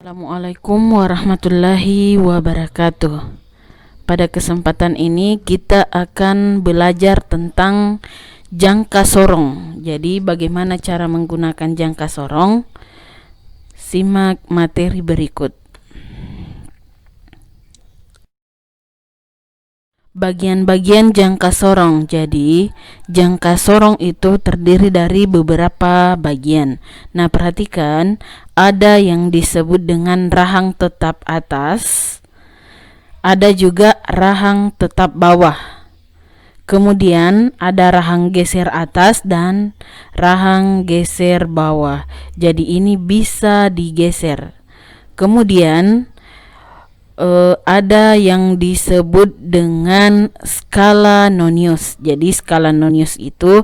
Assalamualaikum warahmatullahi wabarakatuh. Pada kesempatan ini kita akan belajar tentang jangka sorong. Jadi bagaimana cara menggunakan jangka sorong? Simak materi berikut. Bagian-bagian jangka sorong. Jadi, jangka sorong itu terdiri dari beberapa bagian. Nah, perhatikan, ada yang disebut dengan rahang tetap atas, ada juga rahang tetap bawah. Kemudian ada rahang geser atas dan rahang geser bawah. Jadi ini bisa digeser. Kemudian ada yang disebut dengan skala nonius. Jadi skala nonius itu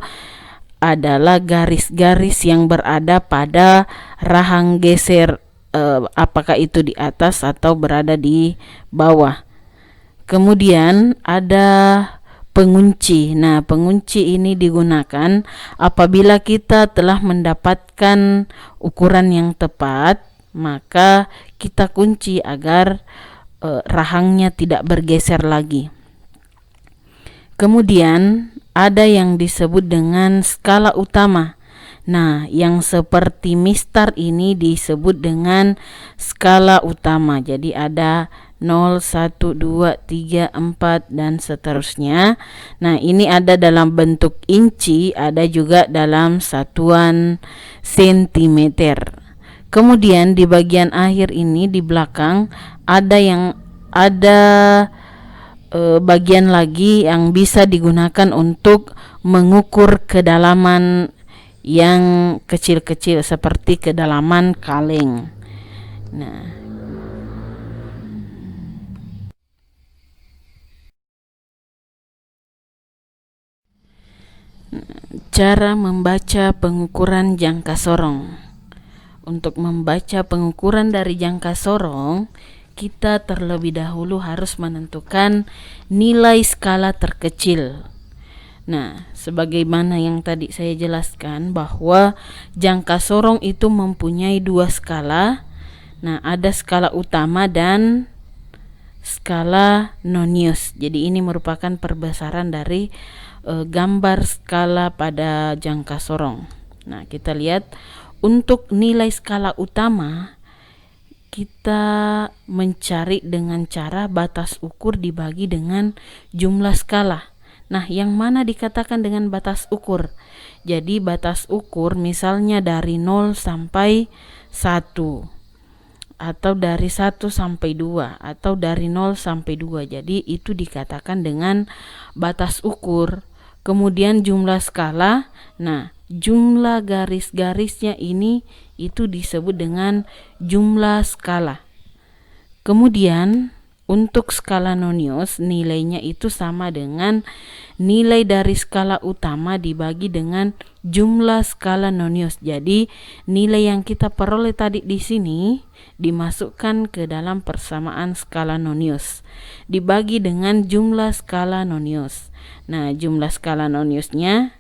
adalah garis-garis yang berada pada rahang geser, apakah itu di atas atau berada di bawah. Kemudian ada pengunci. Nah, pengunci ini digunakan apabila kita telah mendapatkan ukuran yang tepat, maka kita kunci agar rahangnya tidak bergeser lagi. Kemudian ada yang disebut dengan skala utama. Nah, yang seperti mistar ini disebut dengan skala utama. Jadi ada 0, 1, 2, 3, 4 dan seterusnya. Nah, ini ada dalam bentuk inci, ada juga dalam satuan sentimeter. Kemudian di bagian akhir ini di belakang ada bagian lagi yang bisa digunakan untuk mengukur kedalaman yang kecil-kecil seperti kedalaman kaleng. Nah, cara membaca pengukuran jangka sorong. Untuk membaca pengukuran dari jangka sorong, kita terlebih dahulu harus menentukan nilai skala terkecil. Nah, sebagaimana yang tadi saya jelaskan bahwa jangka sorong itu mempunyai dua skala. Nah, ada skala utama dan skala nonius. Jadi ini merupakan perbesaran dari gambar skala pada jangka sorong. Nah, kita lihat untuk nilai skala utama, kita mencari dengan cara batas ukur dibagi dengan jumlah skala. Nah, yang mana dikatakan dengan batas ukur? Jadi batas ukur misalnya dari 0 sampai 1, atau dari 1 sampai 2, atau dari 0 sampai 2. Jadi itu dikatakan dengan batas ukur. Kemudian jumlah skala. Nah, jumlah garis-garisnya ini itu disebut dengan jumlah skala. Kemudian untuk skala nonius nilainya itu sama dengan nilai dari skala utama dibagi dengan jumlah skala nonius. Jadi nilai yang kita peroleh tadi di sini dimasukkan ke dalam persamaan skala nonius dibagi dengan jumlah skala nonius. Nah, jumlah skala noniusnya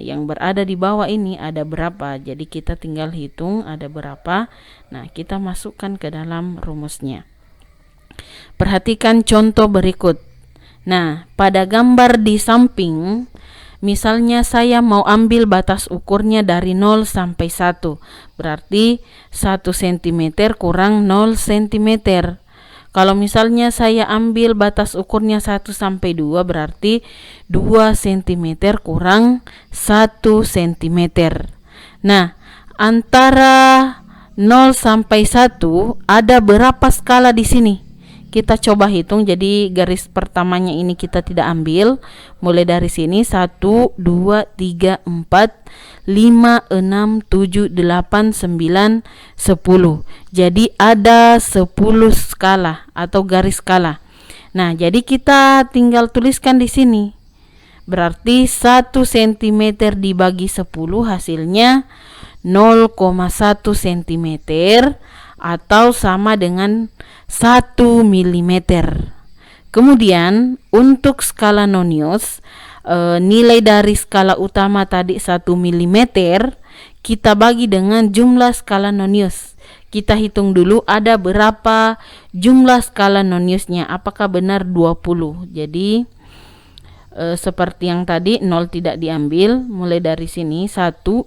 yang berada di bawah ini ada berapa, jadi kita tinggal hitung ada berapa. Nah, kita masukkan ke dalam rumusnya. Perhatikan contoh berikut. Nah, pada gambar di samping, misalnya saya mau ambil batas ukurnya dari 0 sampai 1, berarti 1 cm kurang 0 cm. Kalau misalnya saya ambil batas ukurnya 1 sampai 2, berarti 2 cm kurang 1 cm. Nah, antara 0 sampai 1 ada berapa skala di sini? Kita coba hitung. Jadi garis pertamanya ini kita tidak ambil. Mulai dari sini 1, 2, 3, 4, 5, 6, 7, 8, 9, 10. Jadi ada 10 skala atau garis skala. Nah, jadi kita tinggal tuliskan di sini. Berarti 1 cm dibagi 10 hasilnya 0,1 cm atau sama dengan 1 mm. Kemudian untuk skala nonius, nilai dari skala utama tadi 1 mm kita bagi dengan jumlah skala nonius. kita hitung dulu ada berapa jumlah skala noniusnya. Apakah benar 20? Jadi seperti yang tadi 0 tidak diambil. Mulai dari sini 1, 2,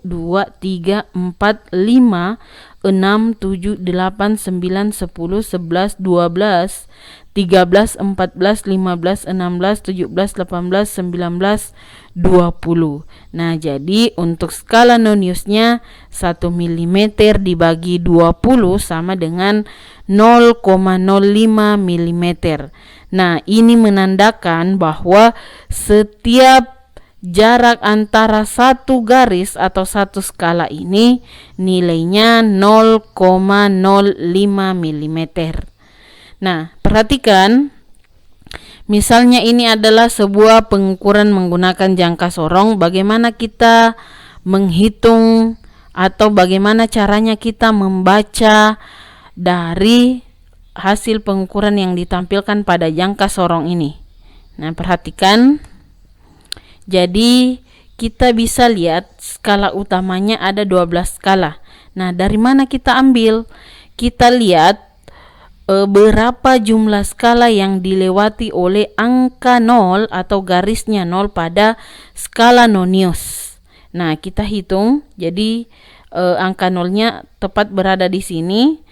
3, 4, 5, 6, 7, 8, 9, 10, 11, 12, 13, 14, 15, 16, 17, 18, 19, 20. Nah, jadi untuk skala noniusnya 1 mm dibagi 20 sama dengan 0,05 mm. Nah, ini menandakan bahwa setiap jarak antara satu garis atau satu skala ini nilainya 0,05 mm. Nah, perhatikan, misalnya ini adalah sebuah pengukuran menggunakan jangka sorong. Bagaimana kita menghitung atau bagaimana caranya kita membaca dari hasil pengukuran yang ditampilkan pada jangka sorong ini? Nah, perhatikan. Jadi kita bisa lihat skala utamanya ada 12 skala. Nah, dari mana kita ambil? Kita lihat berapa jumlah skala yang dilewati oleh angka 0 atau garisnya 0 pada skala nonius. Nah, kita hitung. Jadi angka 0-nya tepat berada di sini.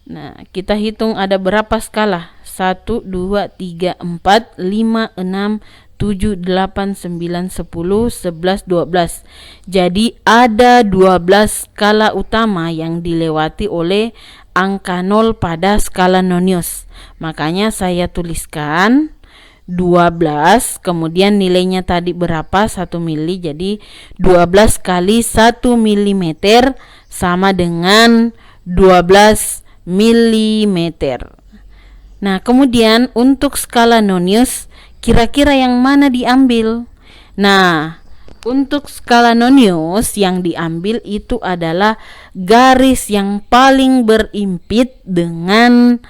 Nah, kita hitung ada berapa skala? 1, 2, 3, 4, 5, 6, 7, 8, 9, 10, 11, 12. Jadi ada 12 skala utama yang dilewati oleh angka 0 pada skala nonius. Makanya saya tuliskan 12, kemudian nilainya tadi berapa? 1 mili. Jadi 12 kali 1 mm sama dengan 12 mm. Nah, kemudian untuk skala nonius, kira-kira yang mana diambil? Nah, untuk skala nonius yang diambil itu adalah garis yang paling berimpit dengan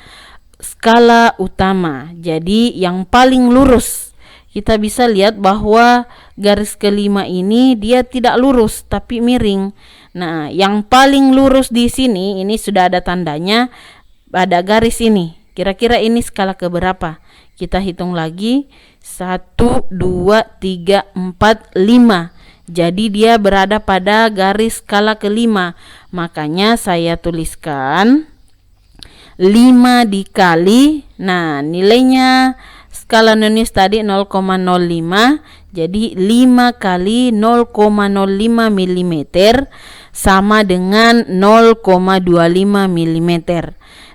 skala utama. Jadi yang paling lurus. Kita bisa lihat bahwa garis kelima ini dia tidak lurus tapi miring. Nah, yang paling lurus di sini ini sudah ada tandanya pada garis ini. Kira-kira ini skala keberapa? Kita hitung lagi. 1, 2, 3, 4, 5. Jadi dia berada pada garis skala kelima. Makanya saya tuliskan 5 dikali. Nah, nilainya skala nonius tadi 0,05. Jadi 5 kali 0,05 mm sama dengan 0,25 mm.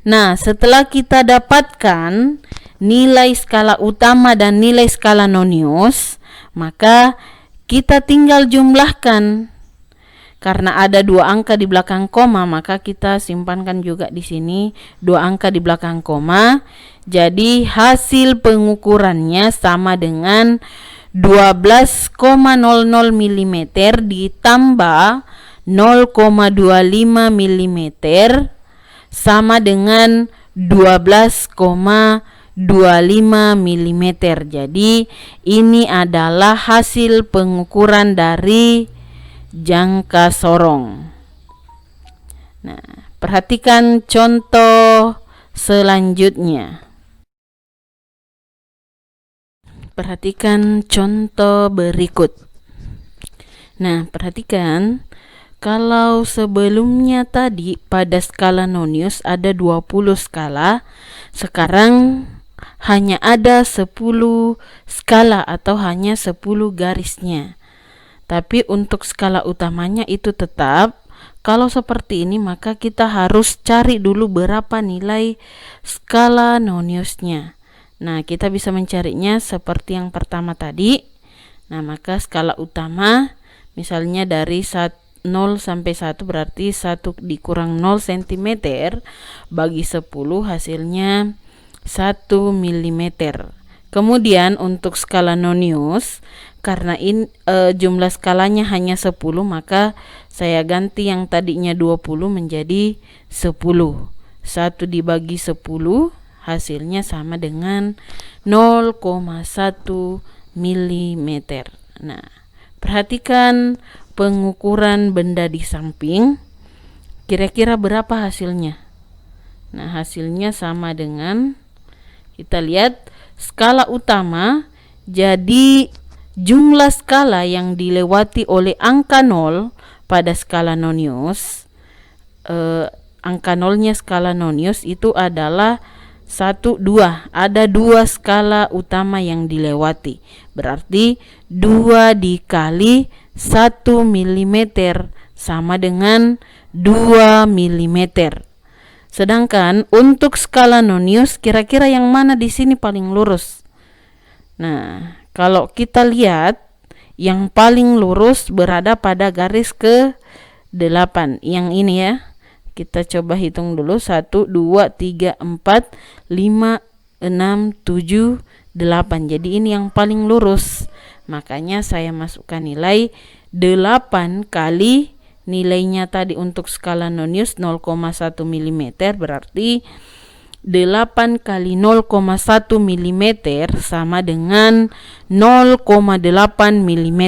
Nah, setelah kita dapatkan nilai skala utama dan nilai skala nonius, maka kita tinggal jumlahkan. Karena ada 2 angka di belakang koma, maka kita simpankan juga di sini 2 angka di belakang koma. Jadi hasil pengukurannya sama dengan 12,00 mm ditambah 0,25 mm sama dengan 12,25 mm. Jadi ini adalah hasil pengukuran dari jangka sorong. Nah, perhatikan contoh selanjutnya. Perhatikan contoh berikut. Nah, perhatikan, kalau sebelumnya tadi pada skala nonius ada 20 skala, sekarang hanya ada 10 skala atau hanya 10 garisnya. Tapi untuk skala utamanya itu tetap. Kalau seperti ini maka kita harus cari dulu berapa nilai skala noniusnya. Nah, kita bisa mencarinya seperti yang pertama tadi. Nah, maka skala utama misalnya dari 0 sampai 1 berarti 1 dikurang 0 cm bagi 10 hasilnya 1 mm. Kemudian untuk skala nonius, karena jumlah skalanya hanya 10, maka saya ganti yang tadinya 20 menjadi 10. 1 dibagi 10 hasilnya sama dengan 0,1 mm. Nah, perhatikan pengukuran benda di samping. Kira-kira berapa hasilnya? Nah, hasilnya sama dengan, kita lihat skala utama, jadi jumlah skala yang dilewati oleh angka 0 pada skala nonius, angka nolnya skala nonius itu adalah 1, 2. Ada 2 skala utama yang dilewati. Berarti 2 dikali 1 mm sama dengan 2 mm. Sedangkan untuk skala nonius, kira-kira yang mana di sini paling lurus? Nah, kalau kita lihat, yang paling lurus berada pada garis ke-8. Yang ini ya. Kita coba hitung dulu. 1, 2, 3, 4, 5, 6, 7, 8. Jadi ini yang paling lurus. Makanya saya masukkan nilai 8 kali nilainya tadi untuk skala nonius 0,1 mm, berarti 8 kali 0,1 mm sama dengan 0,8 mm.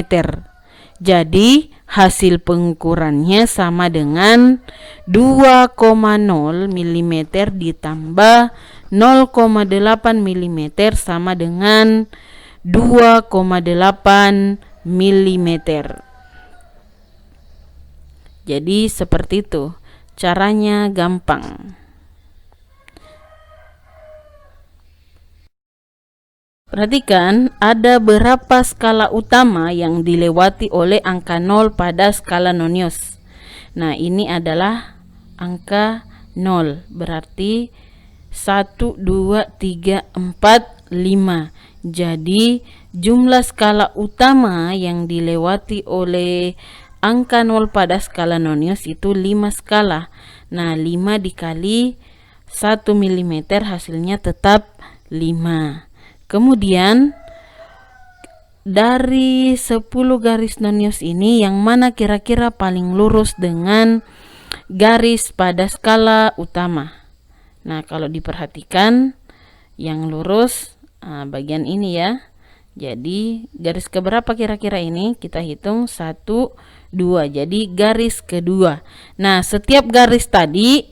Jadi hasil pengukurannya sama dengan 2,0 mm ditambah 0,8 mm sama dengan 2,8 mm. Jadi seperti itu, caranya gampang. Perhatikan, ada berapa skala utama yang dilewati oleh angka 0 pada skala nonius. Nah, ini adalah angka 0, berarti 1, 2, 3, 4, 5. Jadi jumlah skala utama yang dilewati oleh angka 0 pada skala nonius itu 5 skala. Nah, 5 dikali 1 mm hasilnya tetap 5. Kemudian dari 10 garis nonius ini, yang mana kira-kira paling lurus dengan garis pada skala utama? Nah, kalau diperhatikan, yang lurus bagian ini ya. Jadi garis keberapa kira-kira ini? Kita hitung 1, 2. Jadi garis kedua. Nah, setiap garis tadi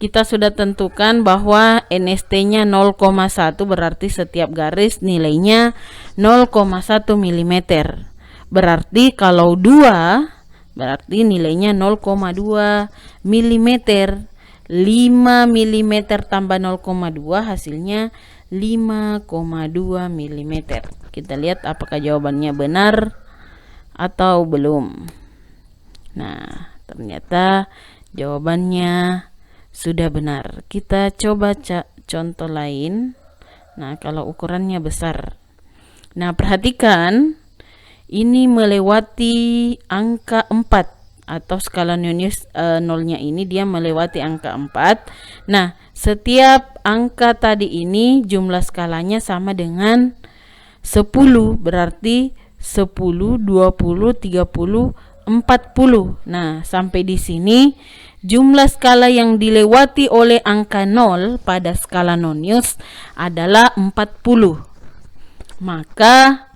kita sudah tentukan bahwa NST-nya 0,1, berarti setiap garis nilainya 0,1 mm. Berarti kalau 2, berarti nilainya 0,2 mm. 5 mm tambah 0,2 hasilnya 5,2 mm. Kita lihat apakah jawabannya benar atau belum. Nah, ternyata jawabannya sudah benar. Kita coba contoh lain. Nah, kalau ukurannya besar. Nah, perhatikan, ini melewati angka 4 atau skala nonius nolnya ini dia melewati angka 4. Nah, setiap angka tadi ini jumlah skalanya sama dengan 10, berarti 10, 20, 30, 40. Nah, sampai di sini jumlah skala yang dilewati oleh angka 0 pada skala nonius adalah 40. Maka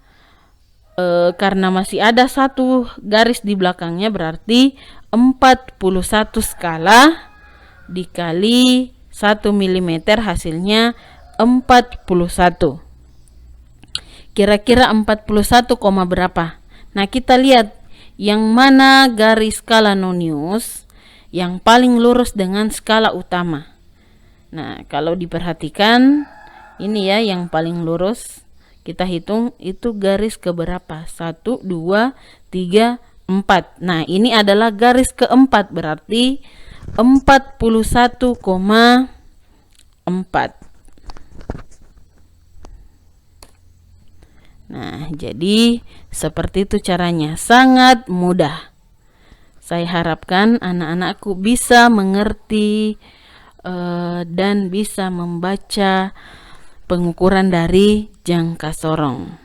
karena masih ada satu garis di belakangnya, berarti 41 skala dikali 1 mm hasilnya 41. Kira-kira 41, berapa? Nah, kita lihat yang mana garis skala nonius yang paling lurus dengan skala utama. Nah, kalau diperhatikan, ini ya yang paling lurus. Kita hitung itu garis keberapa? 1, 2, 3, 4. Nah, ini adalah garis keempat, berarti 41,4. Nah, jadi seperti itu caranya, sangat mudah. Saya harapkan anak-anakku bisa mengerti dan bisa membaca pengukuran dari jangka sorong.